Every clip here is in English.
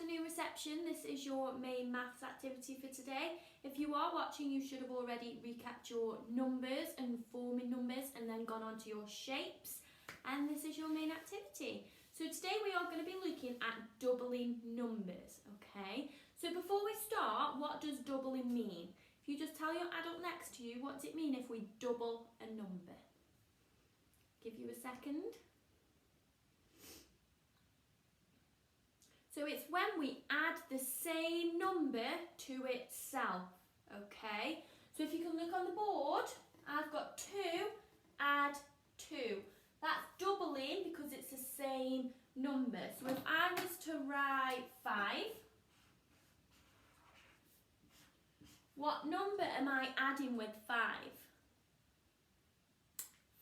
afternoon reception. This is your main maths activity for today. If you are watching, you should have already recapped your numbers and forming numbers and then gone on to your shapes. And this is your main activity. So today we are going to be looking at doubling numbers, okay? So before we start, what does doubling mean? If you just tell your adult next to you, what does it mean if we double a number? Give you a second. So it's when we add the same number to itself, okay? So if you can look on the board, I've got 2, add 2. That's doubling because it's the same number. So if I was to write 5, what number am I adding with 5?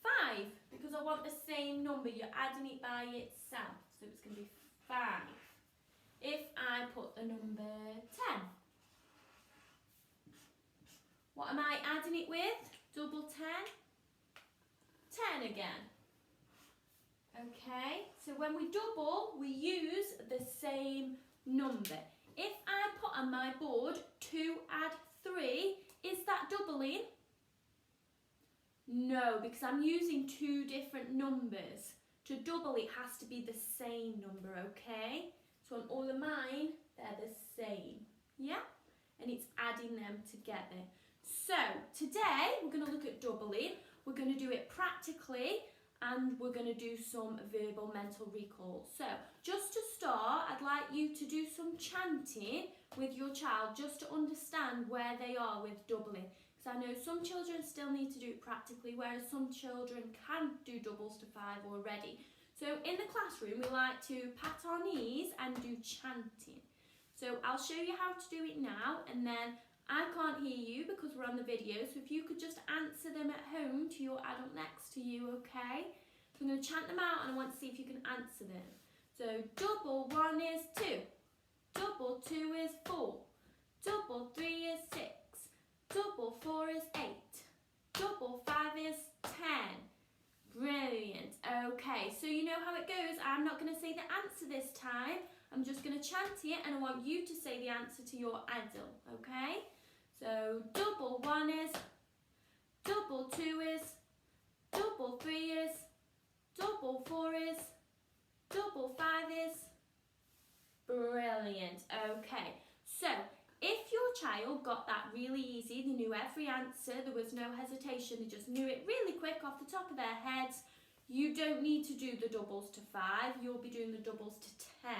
5, because I want the same number. You're adding it by itself. So it's going to be 5. If I put the number 10, what am I adding it with? Double 10? 10 again. Okay, so when we double, we use the same number. If I put on my board 2 add 3, is that doubling? No, because I'm using 2 different numbers. To double, it has to be the same number, okay? So on all of mine, they're the same, yeah? And it's adding them together. So today, we're going to look at doubling. We're going to do it practically, and we're going to do some verbal mental recall. So just to start, I'd like you to do some chanting with your child just to understand where they are with doubling. Because I know some children still need to do it practically, whereas some children can do doubles to 5 already. So in the classroom, we like to pat our knees and do chanting. So I'll show you how to do it now, and then I can't hear you because we're on the video, so if you could just answer them at home to your adult next to you, okay? So I'm going to chant them out and I want to see if you can answer them. So double 1 is 2, double 2 is 4, double 3 is 6, double 4 is 8, double 5 is 10. Brilliant. Okay, so you know how it goes. I'm not going to say the answer this time. I'm just going to chant it and I want you to say the answer to your adult, okay? So double 1 is, double 2 is, double 3 is, double 4 is, double 5 is. Brilliant. Okay, so if your child got that really easy, they knew every answer, there was no hesitation, they just knew it really quick off the top of their heads, you don't need to do the doubles to 5, you'll be doing the doubles to 10.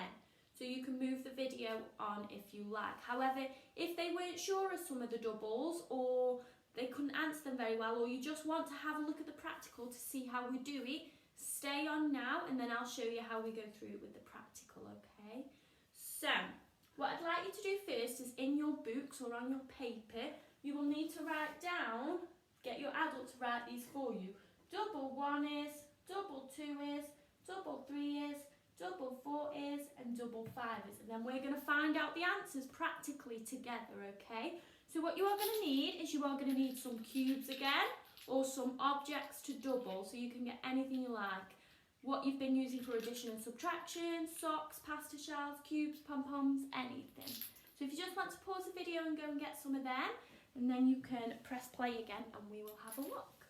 So you can move the video on if you like. However, if they weren't sure of some of the doubles or they couldn't answer them very well, or you just want to have a look at the practical to see how we do it, stay on now and then I'll show you how we go through it with the practical, okay? So, what I'd like you to do first is in your books or on your paper, you will need to write down, get your adult to write these for you. Double 1 is, double 2 is, double 3 is, double 4 is, and double 5 is. And then we're going to find out the answers practically together, okay? So what you are going to need is you are going to need some cubes again, or some objects to double, so you can get anything you like. What you've been using for addition and subtraction, socks, pasta shells, cubes, pom-poms, anything. So if you just want to pause the video and go and get some of them, and then you can press play again and we will have a look.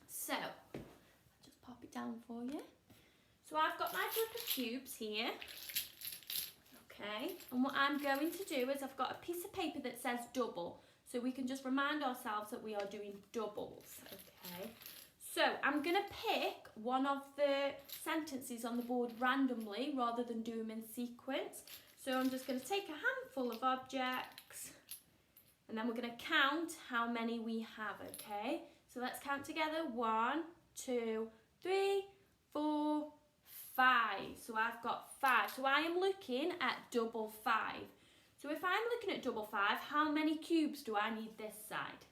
So, I'll just pop it down for you. So I've got my group of cubes here. Okay, and what I'm going to do is I've got a piece of paper that says double. So we can just remind ourselves that we are doing doubles, okay? So I'm going to pick one of the sentences on the board randomly rather than do them in sequence. So I'm just going to take a handful of objects and then we're going to count how many we have, okay? So let's count together. 1, 2, 3, 4, 5. So I've got 5. So I am looking at double 5. So if I'm looking at double 5, how many cubes do I need this side?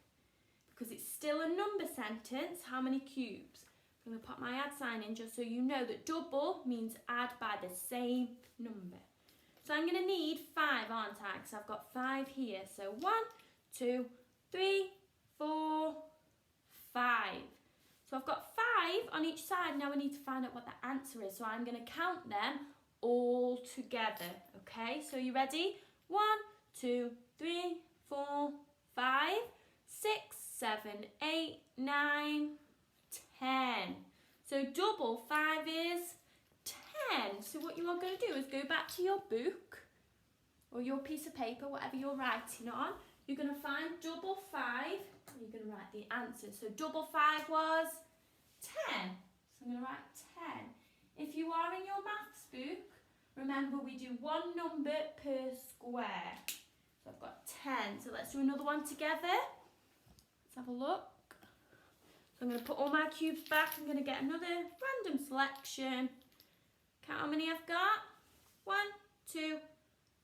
Because it's still a number sentence, how many cubes? I'm going to put my add sign in just so you know that double means add by the same number. So I'm going to need 5, aren't I? Because I've got 5 here. So 1, 2, 3, 4, 5. So I've got 5 on each side. Now I need to find out what the answer is. So I'm going to count them all together, Okay, so you ready? 1, 2, 3, 4, 5, 6, 7, 8, 9, 10. So double 5 is 10. So what you are going to do is go back to your book or your piece of paper, whatever you're writing on. You're going to find double 5. And you're going to write the answer. So double 5 was 10. So I'm going to write 10. If you are in your maths book, remember we do one number per square. So I've got 10. So let's do another one together. Let's have a look. So I'm going to put all my cubes back. I'm going to get another random selection. Count how many I've got. 1, 2,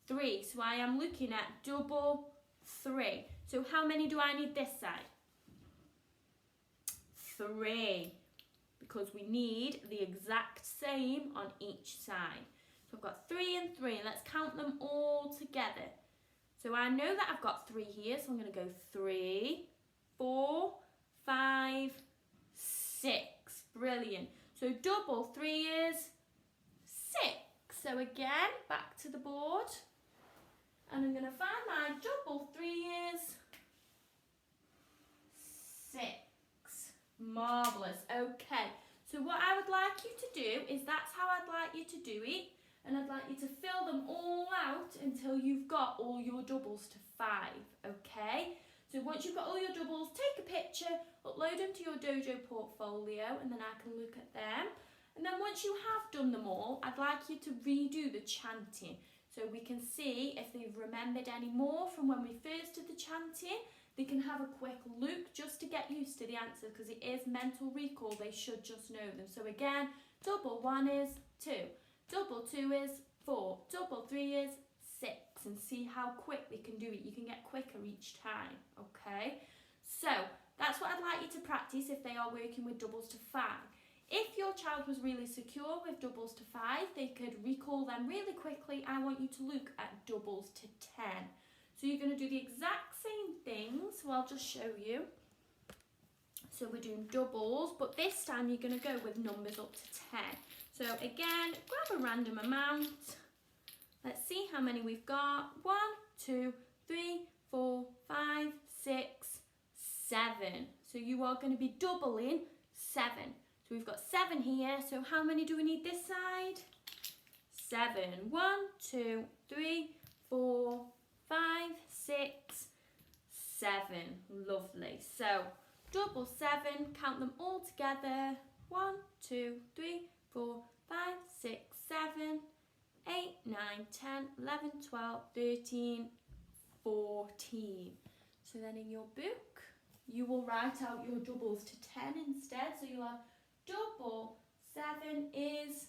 3. So I am looking at double 3. So how many do I need this side? 3. Because we need the exact same on each side. So I've got 3 and 3. Let's count them all together. So I know that I've got 3 here. So I'm going to go 3, 4, 5, 6. Brilliant. So double 3 is 6. So again, back to the board. And I'm going to find my double 3 is 6. Marvellous. Okay. So what I would like you to do is that's how I'd like you to do it. And I'd like you to fill them all out until you've got all your doubles to 5. Okay? So once you've got all your doubles, take a picture, upload them to your Dojo portfolio, and then I can look at them. And then once you have done them all, I'd like you to redo the chanting. So we can see if they've remembered any more from when we first did the chanting. They can have a quick look just to get used to the answer because it is mental recall. They should just know them. So again, double 1 is 2. Double 2 is 4. Double 3 is 6. And see how quick they can do it. You can get quicker each time. Okay? So that's what I'd like you to practice if they are working with doubles to 5. If your child was really secure with doubles to 5, they could recall them really quickly. I want you to look at doubles to 10. So you're going to do the exact same things. So I'll just show you. So we're doing doubles, but this time you're going to go with numbers up to 10. So again, grab a random amount. Let's see how many we've got. 1, 2, 3, 4, 5, 6, 7. So you are going to be doubling 7. So we've got 7 here. So how many do we need this side? 7. 1, 2, 3, 4, 5, 6, 7. Lovely. So double 7. Count them all together. 1, 2, 3, 4, 5, 6, 7, 8, 9, 10, 11, 12, 13, 14. So then in your book, you will write out your doubles to 10 instead. So you'll have double 7 is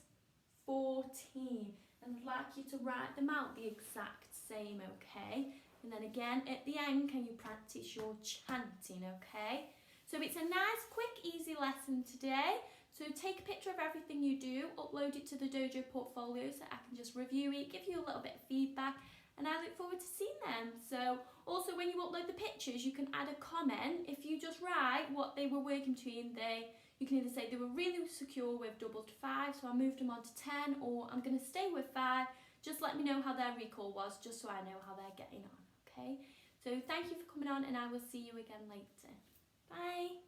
14. And I'd like you to write them out the exact same, okay? And then again, at the end, can you practice your chanting, okay? So it's a nice, quick, easy lesson today. So take a picture of everything you do, upload it to the Dojo portfolio so I can just review it, give you a little bit of feedback, and I look forward to seeing them. So also when you upload the pictures, you can add a comment. If you just write what they were working between, you can either say they were really secure with double to 5, so I moved them on to 10, or I'm going to stay with 5. Just let me know how their recall was, just so I know how they're getting on, okay? So thank you for coming on, and I will see you again later. Bye.